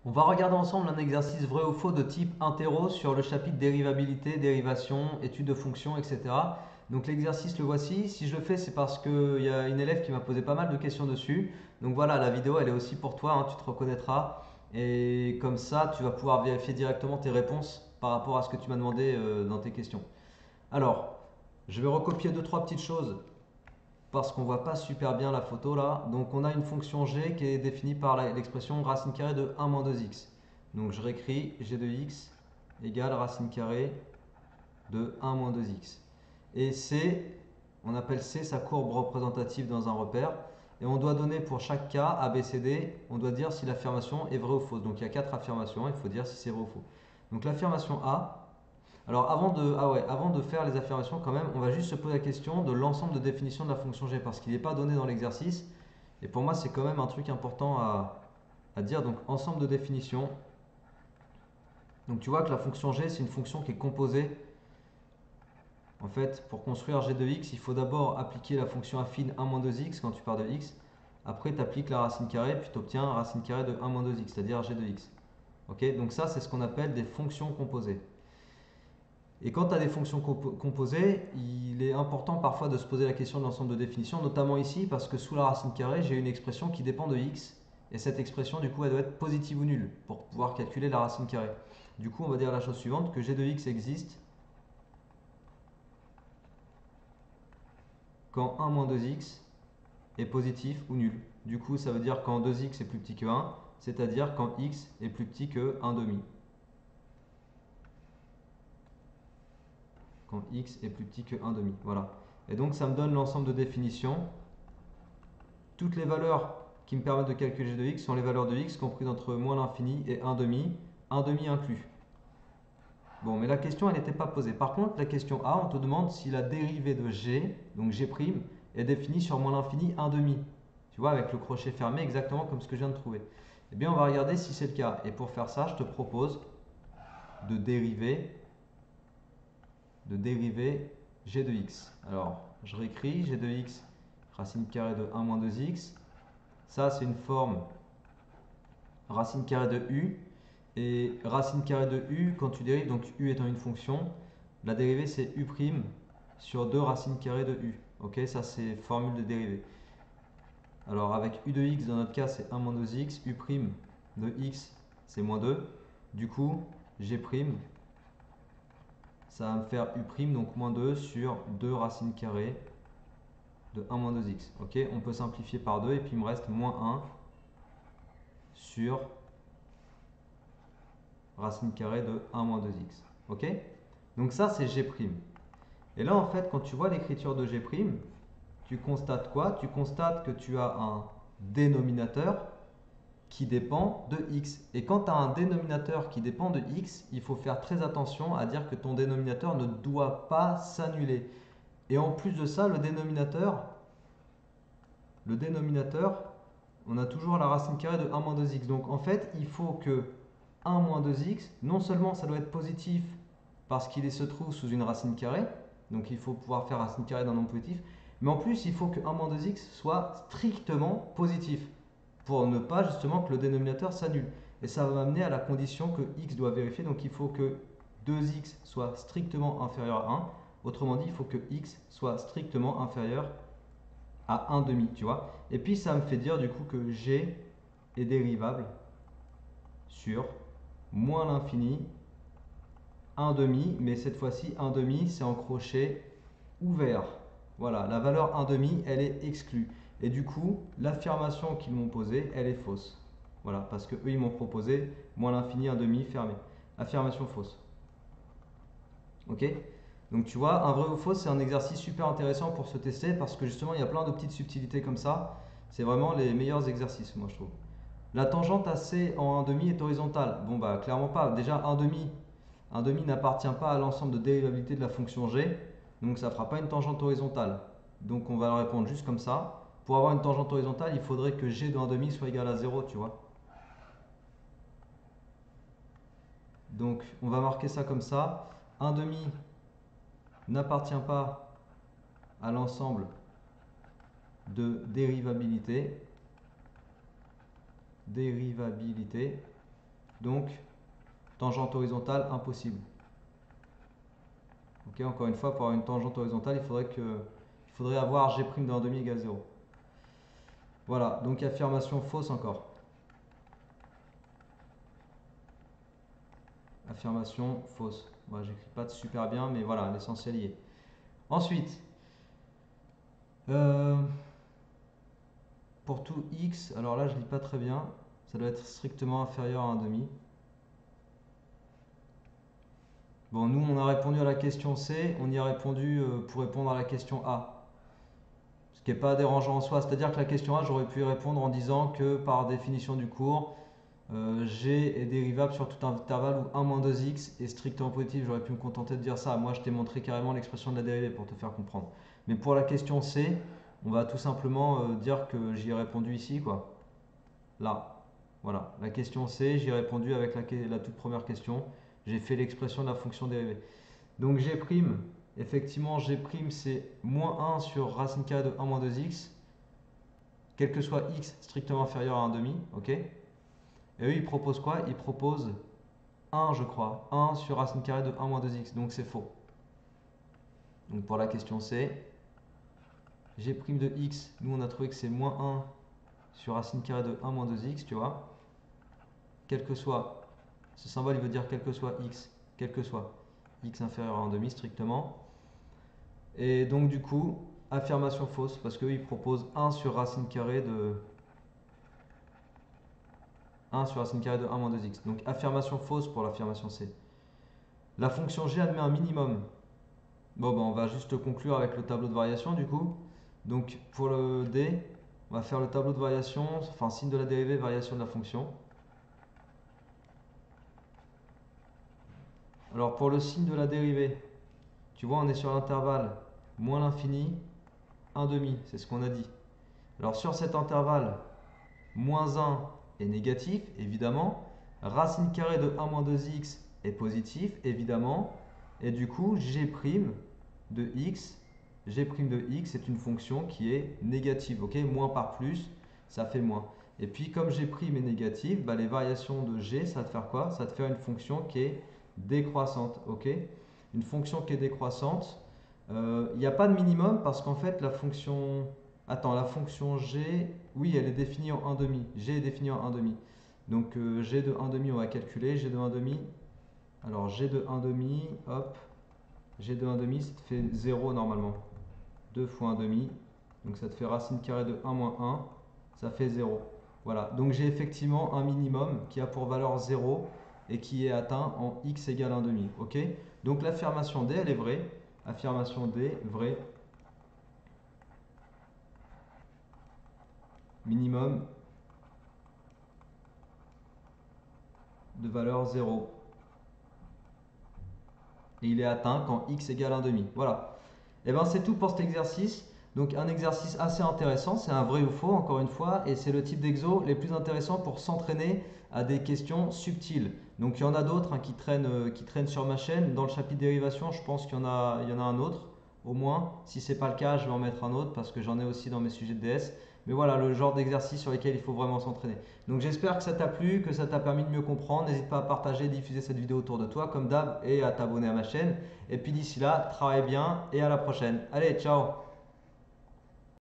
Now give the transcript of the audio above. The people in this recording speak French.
On va regarder ensemble un exercice vrai ou faux de type interro sur le chapitre dérivabilité, dérivation, études de fonctions, etc. Donc l'exercice le voici. Si je le fais, c'est parce qu'il y a une élève qui m'a posé pas mal de questions dessus. Donc voilà, la vidéo, elle est aussi pour toi, hein, tu te reconnaîtras. Et comme ça, tu vas pouvoir vérifier directement tes réponses par rapport à ce que tu m'as demandé dans tes questions. Alors, je vais recopier deux, trois petites choses parce qu'on voit pas super bien la photo là. Donc on a une fonction g qui est définie par l'expression racine carrée de 1 moins 2x. Donc je réécris g de x égale racine carrée de 1 moins 2x. Et c, on appelle c sa courbe représentative dans un repère. Et on doit donner pour chaque cas, A, B, C, D, on doit dire si l'affirmation est vraie ou fausse. Donc il y a 4 affirmations, il faut dire si c'est vrai ou faux. Donc l'affirmation A, alors avant de faire les affirmations quand même, on va juste se poser la question de l'ensemble de définition de la fonction g parce qu'il n'est pas donné dans l'exercice. Et pour moi, c'est quand même un truc important à dire. Donc ensemble de définition. Donc tu vois que la fonction g, c'est une fonction qui est composée. En fait, pour construire g de x, il faut d'abord appliquer la fonction affine 1 moins 2x quand tu pars de x. Après, tu appliques la racine carrée, puis tu obtiens racine carrée de 1 moins 2x, c'est-à-dire g de x. Ok, donc ça, c'est ce qu'on appelle des fonctions composées. Et quand tu as des fonctions composées, il est important parfois de se poser la question de l'ensemble de définition, notamment ici parce que sous la racine carrée, j'ai une expression qui dépend de x. Et cette expression, du coup, elle doit être positive ou nulle pour pouvoir calculer la racine carrée. Du coup, on va dire la chose suivante, que g de x existe quand 1 moins 2x est positif ou nul. Du coup, ça veut dire quand 2x est plus petit que 1, c'est-à-dire quand x est plus petit que 1 demi. Quand x est plus petit que 1 demi. Voilà. Et donc, ça me donne l'ensemble de définitions. Toutes les valeurs qui me permettent de calculer g de x sont les valeurs de x comprises entre moins l'infini et 1 demi inclus. Bon, mais la question, elle n'était pas posée. Par contre, la question A, on te demande si la dérivée de g, donc g', est définie sur moins l'infini 1 demi. Tu vois, avec le crochet fermé, exactement comme ce que je viens de trouver. Eh bien, on va regarder si c'est le cas. Et pour faire ça, je te propose de dériver g de x. Alors, je réécris g de x, racine carrée de 1 moins 2x. Ça, c'est une forme racine carrée de u. Et racine carrée de u, quand tu dérives, donc u étant une fonction, la dérivée c'est u' sur 2 racines carrées de u. Ok, ça c'est formule de dérivée. Alors avec u de x, dans notre cas c'est 1 moins 2x, u' de x c'est moins 2. Du coup, g', ça va me faire u', donc moins 2 sur 2 racines carrées de 1 moins 2x. Ok, on peut simplifier par 2 et puis il me reste moins 1 sur racine carrée de 1 moins 2x. Ok, donc ça c'est g'. Et là, en fait, quand tu vois l'écriture de g', tu constates quoi? Tu constates que tu as un dénominateur qui dépend de x. Et quand tu as un dénominateur qui dépend de x, il faut faire très attention à dire que ton dénominateur ne doit pas s'annuler. Et en plus de ça, le dénominateur, on a toujours la racine carrée de 1 moins 2x. Donc en fait, il faut que 1 moins 2x, non seulement ça doit être positif parce qu'il se trouve sous une racine carrée, donc il faut pouvoir faire racine carrée d'un nombre positif, mais en plus il faut que 1 moins 2x soit strictement positif pour ne pas justement que le dénominateur s'annule. Et ça va m'amener à la condition que x doit vérifier, donc il faut que 2x soit strictement inférieur à 1. Autrement dit, il faut que x soit strictement inférieur à 1 demi, tu vois. Et puis ça me fait dire du coup que g est dérivable sur moins l'infini 1 demi, mais cette fois-ci 1 demi c'est en crochet ouvert. Voilà, la valeur 1 demi elle est exclue. Et du coup, l'affirmation qu'ils m'ont posée, elle est fausse. Voilà, parce que eux ils m'ont proposé moins l'infini 1 demi fermé. Affirmation fausse. Ok? Donc tu vois, un vrai ou faux, c'est un exercice super intéressant pour se tester parce que justement, il y a plein de petites subtilités comme ça. C'est vraiment les meilleurs exercices, moi je trouve. La tangente AC en 1 demi est horizontale. Bon bah clairement pas. Déjà 1 demi n'appartient pas à l'ensemble de dérivabilité de la fonction g, donc ça ne fera pas une tangente horizontale. Donc on va le répondre juste comme ça. Pour avoir une tangente horizontale, il faudrait que g de 1 demi soit égal à 0, tu vois. Donc on va marquer ça comme ça. 1 demi n'appartient pas à l'ensemble de dérivabilité Donc, tangente horizontale, impossible. Ok, encore une fois, pour avoir une tangente horizontale, il faudrait avoir g' de 1,5 égale 0. Voilà, donc affirmation fausse encore. Affirmation fausse. Moi, j'écris pas super bien, mais voilà, l'essentiel y est. Ensuite, pour tout x, alors là, je lis pas très bien. Ça doit être strictement inférieur à 1,5. Bon, nous, on a répondu à la question C, on y a répondu pour répondre à la question A. Ce qui n'est pas dérangeant en soi, c'est-à-dire que la question A, j'aurais pu y répondre en disant que par définition du cours, G est dérivable sur tout intervalle où 1 moins 2x est strictement positif. J'aurais pu me contenter de dire ça. Moi, je t'ai montré carrément l'expression de la dérivée pour te faire comprendre. Mais pour la question C, on va tout simplement dire que j'y ai répondu ici, quoi. Là. Voilà. La question C, j'y ai répondu avec la toute première question. J'ai fait l'expression de la fonction dérivée. Donc G', effectivement, G' c'est moins 1 sur racine carrée de 1 moins 2x, quel que soit x strictement inférieur à 1,5, ok? Et eux, ils proposent quoi? Ils proposent 1, je crois. 1 sur racine carrée de 1 moins 2x, donc c'est faux. Donc pour la question C, G' de x, nous on a trouvé que c'est moins 1 sur racine carrée de 1 moins 2x, tu vois? Quel que soit, ce symbole il veut dire quel que soit x, quel que soit x inférieur à 1,5 strictement. Et donc du coup, affirmation fausse, parce qu'eux ils proposent 1 sur racine carrée de 1 sur racine carrée de 1 moins 2x. Donc affirmation fausse pour l'affirmation C. La fonction g admet un minimum. Bon, ben, on va juste conclure avec le tableau de variation du coup. Donc pour le D, on va faire le tableau de variation, enfin signe de la dérivée, variation de la fonction. Alors pour le signe de la dérivée, tu vois on est sur l'intervalle moins l'infini, 1,5, c'est ce qu'on a dit. Alors sur cet intervalle, moins 1 est négatif, évidemment. Racine carrée de 1 moins 2x est positif, évidemment. Et du coup, g' de x, est une fonction qui est négative. Ok, moins par plus, ça fait moins. Et puis, comme g' est négative, bah, les variations de g, ça va te faire quoi? Ça va te faire une fonction qui est décroissante. Ok, une fonction qui est décroissante. Il n'y a pas de minimum parce qu'en fait, la fonction... Attends, la fonction g, oui, elle est définie en 1,5. G est définie en 1,5. Donc g de 1,5, on va calculer. G de 1,5. Alors g de 1,5, hop. G de 1,5, ça te fait 0 normalement. 2 fois 1,5. Donc ça te fait racine carrée de 1 moins 1. Ça fait 0. Voilà. Donc j'ai effectivement un minimum qui a pour valeur 0 et qui est atteint en x égale 1,5. Ok? Donc l'affirmation D, elle est vraie. Affirmation D, vraie. Minimum de valeur 0. Et il est atteint quand x égale 1,5. Voilà. Et bien c'est tout pour cet exercice. Donc un exercice assez intéressant, c'est un vrai ou faux encore une fois, et c'est le type d'exo les plus intéressants pour s'entraîner à des questions subtiles. Donc il y en a d'autres qui traînent sur ma chaîne. Dans le chapitre dérivation, je pense qu'il y en a un autre, au moins. Si ce n'est pas le cas, je vais en mettre un autre parce que j'en ai aussi dans mes sujets de DS. Mais voilà le genre d'exercice sur lesquels il faut vraiment s'entraîner. Donc j'espère que ça t'a plu, que ça t'a permis de mieux comprendre. N'hésite pas à partager, diffuser cette vidéo autour de toi comme d'hab et à t'abonner à ma chaîne. Et puis d'ici là, travaille bien et à la prochaine. Allez, ciao!